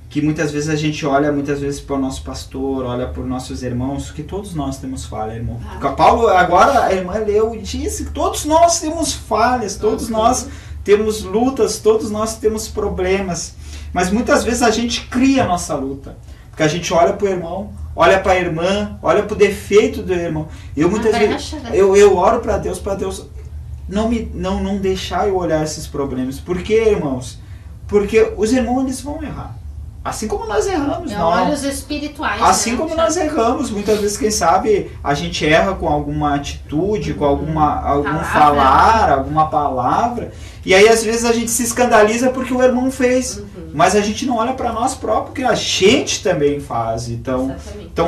A: que muitas vezes a gente olha para o nosso pastor, olha por nossos irmãos, que todos nós temos falha, irmão. Paulo, agora a irmã leu e disse que todos nós temos falhas, todos nós temos lutas, todos nós temos problemas, mas muitas vezes a gente cria a nossa luta, porque a gente olha para o irmão, olha para a irmã, olha para o defeito do irmão. Eu muitas vezes eu oro para Deus não deixar eu olhar esses problemas. Por quê, irmãos? Porque os irmãos, eles vão errar. Assim como nós erramos.
C: Olhos espirituais.
A: Assim, né, como nós erramos. Muitas vezes, quem sabe, a gente erra com alguma atitude, com algum falar, alguma palavra. E aí, às vezes, a gente se escandaliza porque o irmão fez. Mas a gente não olha para nós próprios, que a gente também faz. Então,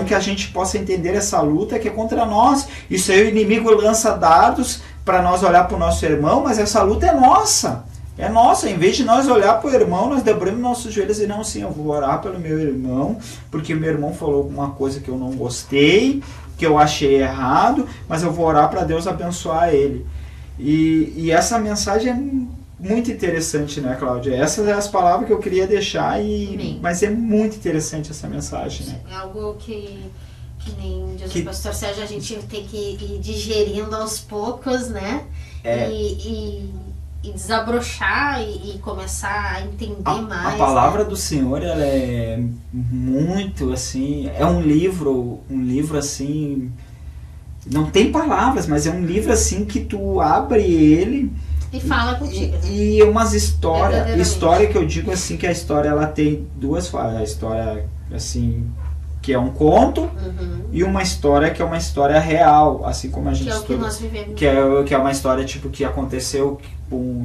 A: que a gente possa entender essa luta que é contra nós. Isso aí, o inimigo lança dardos para nós olhar para o nosso irmão, mas essa luta é nossa. É nossa, em vez de nós olhar para o irmão, nós dobramos nossos joelhos e não, sim, eu vou orar pelo meu irmão, porque meu irmão falou alguma coisa que eu não gostei, que eu achei errado, mas eu vou orar para Deus abençoar ele. E essa mensagem é muito interessante, né, Cláudia? Essas são as palavras que eu queria deixar, mas é muito interessante essa mensagem, né?
C: É algo que nem diz o pastor Sérgio, a gente tem que ir digerindo aos poucos, né? E desabrochar e começar a entender mais.
A: A palavra do Senhor, ela é muito assim, é um livro assim, não tem palavras, mas é um livro assim que tu abre ele
C: e fala contigo.
A: E umas história que eu digo assim, que a história ela tem duas fases, a história assim, que é um conto, e uma história que é uma história real, assim como a gente
C: estuda. Que é o que nós vivemos.
A: Que é uma história tipo que aconteceu,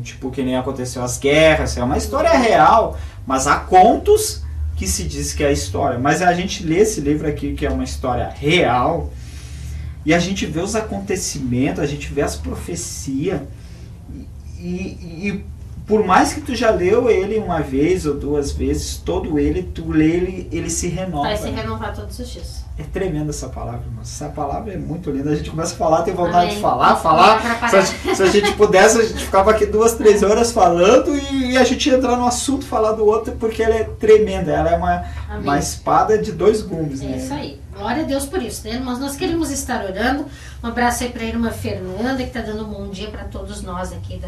A: tipo que nem aconteceu as guerras, é uma história real, mas há contos que se diz que é a história. Mas a gente lê esse livro aqui, que é uma história real, e a gente vê os acontecimentos, a gente vê as profecias, e por mais que tu já leu ele uma vez ou duas vezes, todo ele, tu lê ele se renova.
C: Vai se renovar todos os dias.
A: É tremenda essa palavra, mas essa palavra é muito linda. A gente começa a falar, tem vontade de falar. Se a gente pudesse, a gente ficava aqui 2-3 horas falando e a gente ia entrar no assunto, falar do outro, porque ela é tremenda. Ela é uma espada de 2 gumes.
C: É isso aí. Glória a Deus por isso, né, irmãos? Nós queremos estar orando. Um abraço aí para a irmã Fernanda, que está dando um bom dia para todos nós aqui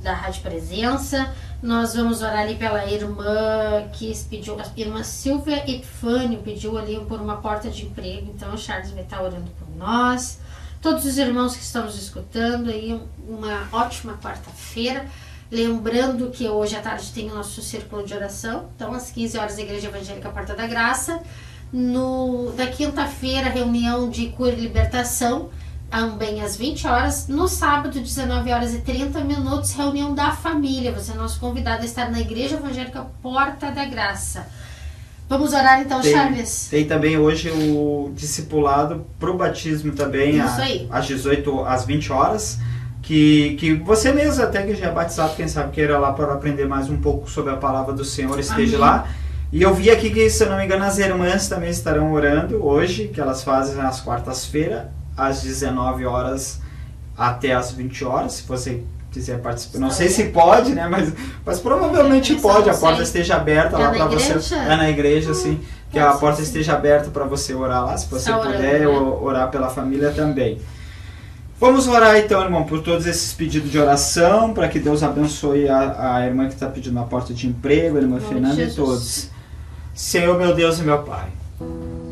C: da Rádio Presença. Nós vamos orar ali pela irmã que pediu, a irmã Silvia Epifânio pediu ali por uma porta de emprego, então o Charles vai estar orando por nós. Todos os irmãos que estão nos escutando aí, uma ótima quarta-feira. Lembrando que hoje à tarde tem o nosso círculo de oração, então às 15 horas a Igreja Evangélica Porta da Graça. Da quinta-feira, reunião de cura e libertação, também às 20 horas. No sábado, 19 horas e 30 minutos, reunião da família. Você é nosso convidado a estar na Igreja Evangélica Porta da Graça. Vamos orar então, Charles?
A: Tem também hoje o discipulado para o batismo também, às 20 horas. Que você mesmo, até que já é batizado, quem sabe queira lá para aprender mais um pouco sobre a palavra do Senhor, esteja Amém. Lá. E eu vi aqui que, se eu não me engano, as irmãs também estarão orando hoje, que elas fazem nas quartas-feiras, às 19 horas até às 20 horas, se você quiser participar. Não sei se pode, né? Mas provavelmente pode, a porta esteja aberta lá para você. É na igreja, sim. Que a porta esteja aberta para você orar lá, se você puder orar pela família também. Vamos orar então, irmão, por todos esses pedidos de oração, para que Deus abençoe a irmã que está pedindo a porta de emprego, a irmã Fernanda e todos. Senhor, meu Deus e meu Pai,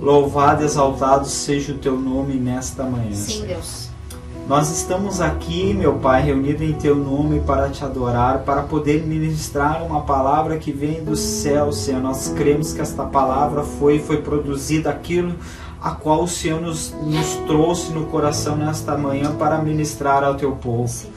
A: louvado e exaltado seja o Teu nome nesta manhã.
C: Sim, Deus.
A: Nós estamos aqui, meu Pai, reunidos em Teu nome para Te adorar, para poder ministrar uma palavra que vem do céu, Senhor. Nós cremos que esta palavra foi produzida aquilo a qual o Senhor nos trouxe no coração nesta manhã para ministrar ao Teu povo. Sim.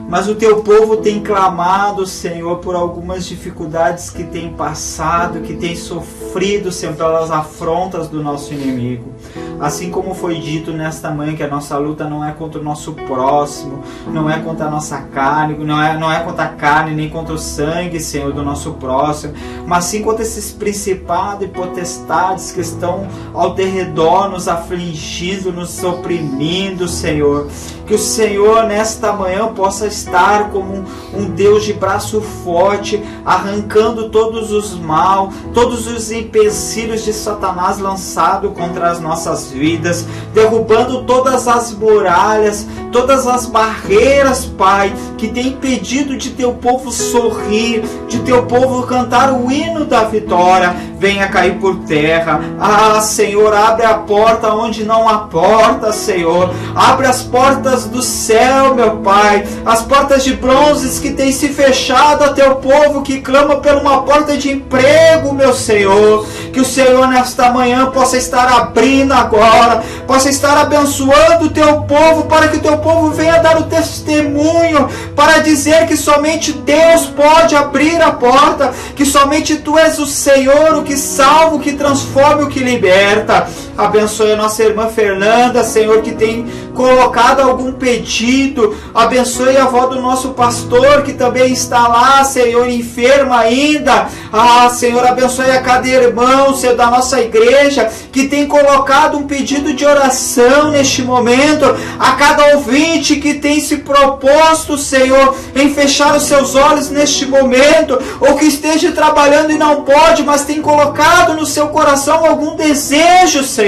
A: Mas o Teu povo tem clamado, Senhor, por algumas dificuldades que tem passado, que tem sofrido, Senhor, pelas afrontas do nosso inimigo. Assim como foi dito nesta manhã, que a nossa luta não é contra o nosso próximo, não é contra a nossa carne, não é contra a carne, nem contra o sangue, Senhor, do nosso próximo, mas sim contra esses principados e potestades que estão ao derredor, nos afligindo, nos oprimindo, Senhor. Que o Senhor nesta manhã possa estar como um Deus de braço forte, arrancando todos os mal, todos os empecilhos de Satanás lançado contra as nossas vidas, derrubando todas as muralhas, todas as barreiras, Pai, que tem impedido de Teu povo sorrir, de Teu povo cantar o hino da vitória. Venha cair por terra. Ah, Senhor, abre a porta onde não há porta, Senhor. Abre as portas do céu, meu Pai, as portas de bronze que tem se fechado a Teu povo que clama por uma porta de emprego, meu Senhor. Que o Senhor nesta manhã possa estar abrindo agora, possa estar abençoando o Teu povo, para que o Teu povo venha dar o testemunho, para dizer que somente Deus pode abrir a porta, que somente Tu és o Senhor, o que salva, o que transforma, o que liberta. Abençoe a nossa irmã Fernanda, Senhor, que tem colocado algum pedido. Abençoe a avó do nosso pastor, que também está lá, Senhor, enferma ainda. Ah, Senhor, abençoe a cada irmão, Senhor, da nossa igreja, que tem colocado um pedido de oração neste momento. A cada ouvinte que tem se proposto, Senhor, em fechar os seus olhos neste momento, ou que esteja trabalhando e não pode, mas tem colocado no seu coração algum desejo, Senhor.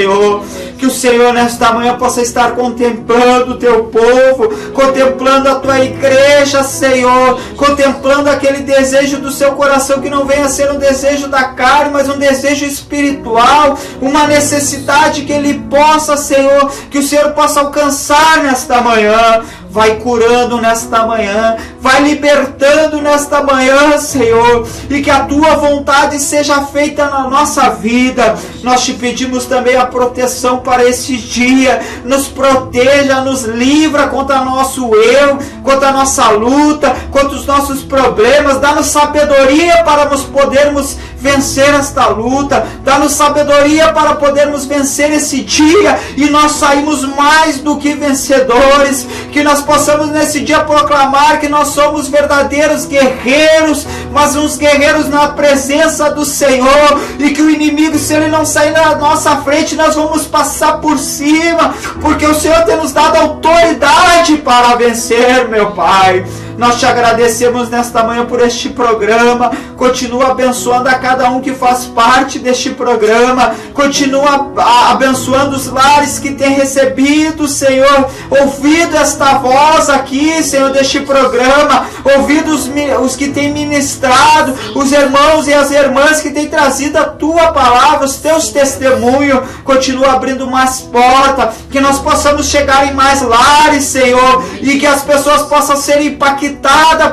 A: Que o Senhor nesta manhã possa estar contemplando o Teu povo, contemplando a Tua igreja, Senhor, contemplando aquele desejo do seu coração, que não venha ser um desejo da carne, mas um desejo espiritual, uma necessidade que ele possa, Senhor, que o Senhor possa alcançar nesta manhã. Vai curando nesta manhã, vai libertando nesta manhã, Senhor, e que a Tua vontade seja feita na nossa vida. Nós Te pedimos também a proteção para esse dia. Nos proteja, nos livra contra nosso eu, contra a nossa luta, contra os nossos problemas. Dá-nos sabedoria para nos podermos vencer esta luta. Dá-nos sabedoria para podermos vencer esse dia e nós saímos mais do que vencedores. Que nós possamos nesse dia proclamar que nós somos verdadeiros guerreiros, mas uns guerreiros na presença do Senhor, e que o inimigo, se ele não sair na nossa frente, nós vamos passar por cima, porque o Senhor tem nos dado autoridade para vencer, meu Pai. Nós te agradecemos nesta manhã por este programa. Continua abençoando a cada um que faz parte deste programa. Continua abençoando os lares que têm recebido, Senhor, ouvido esta voz aqui, Senhor, deste programa, ouvido os que têm ministrado, os irmãos e as irmãs que têm trazido a tua palavra, os teus testemunhos. Continua abrindo mais portas, que nós possamos chegar em mais lares, Senhor, e que as pessoas possam ser impactadas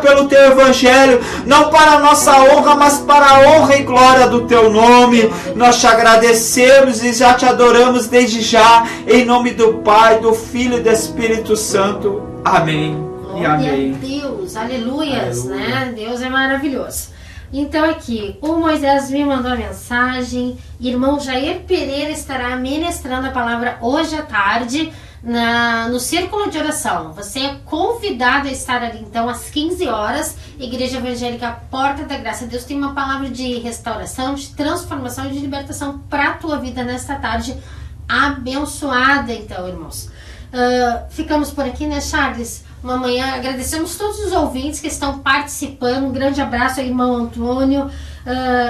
A: pelo teu evangelho, não para a nossa honra, mas para a honra e glória do teu nome. Nós te agradecemos e já te adoramos desde já, em nome do Pai, do Filho e do Espírito Santo. Amém.
C: Glória a Deus, aleluias, né? Deus é maravilhoso. Então aqui, o Moisés me mandou a mensagem, irmão Jair Pereira estará ministrando a palavra hoje à tarde no Círculo de Oração. Você é convidado a estar ali então às 15 horas, Igreja Evangélica Porta da Graça. Deus tem uma palavra de restauração, de transformação e de libertação para a tua vida nesta tarde abençoada, então, irmãos. Ficamos por aqui, né, Charles? Uma manhã, agradecemos todos os ouvintes que estão participando. Um grande abraço ao irmão Antônio,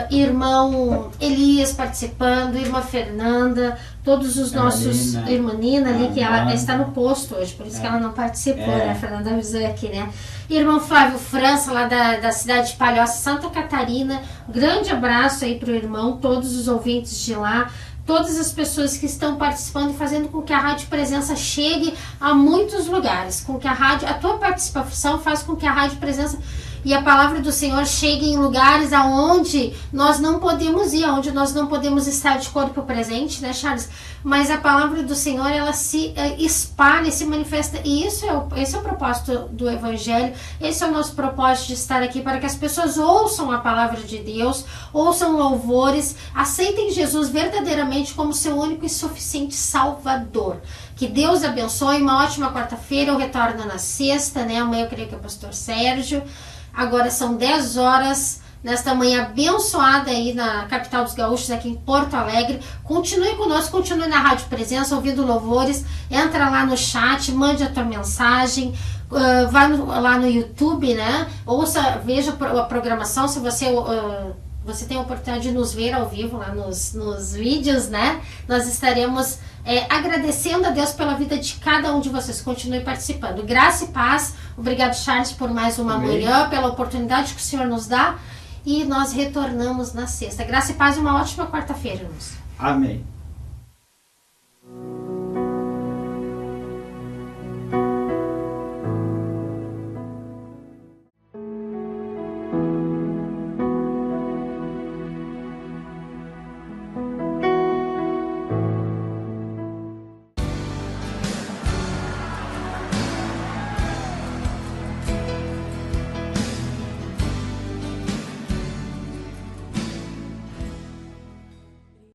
C: irmão Elias participando, irmã Fernanda, todos os nossos, irmã Nina ali, que ela está no posto hoje, por isso que ela não participou, né? A Fernanda avisou aqui, né? Irmão Flávio França, lá da cidade de Palhoça, Santa Catarina. Grande abraço aí para o irmão, todos os ouvintes de lá. Todas as pessoas que estão participando e fazendo com que a Rádio Presença chegue a muitos lugares, com que a tua participação faz com que a Rádio Presença e a palavra do Senhor chegue em lugares aonde nós não podemos ir, aonde nós não podemos estar de corpo presente, né, Charles? Mas a palavra do Senhor, ela se espalha, se manifesta, e esse é o propósito do Evangelho, esse é o nosso propósito de estar aqui, para que as pessoas ouçam a palavra de Deus, ouçam louvores, aceitem Jesus verdadeiramente como seu único e suficiente Salvador. Que Deus abençoe, uma ótima quarta-feira. Eu retorno na sexta, né? Amanhã eu creio que é o pastor Sérgio. Agora são 10 horas, nesta manhã abençoada aí na capital dos gaúchos, aqui em Porto Alegre. Continue conosco, continue na Rádio Presença, ouvindo louvores. Entra lá no chat, mande a tua mensagem. Vai lá no YouTube, né? Ouça, veja a programação, se você tem a oportunidade de nos ver ao vivo lá nos vídeos, né? Nós estaremos agradecendo a Deus pela vida de cada um de vocês. Continue participando. Graça e paz. Obrigado, Charles, por mais uma manhã, pela oportunidade que o Senhor nos dá. E nós retornamos na sexta. Graça e paz e uma ótima quarta-feira, irmãos.
A: Amém.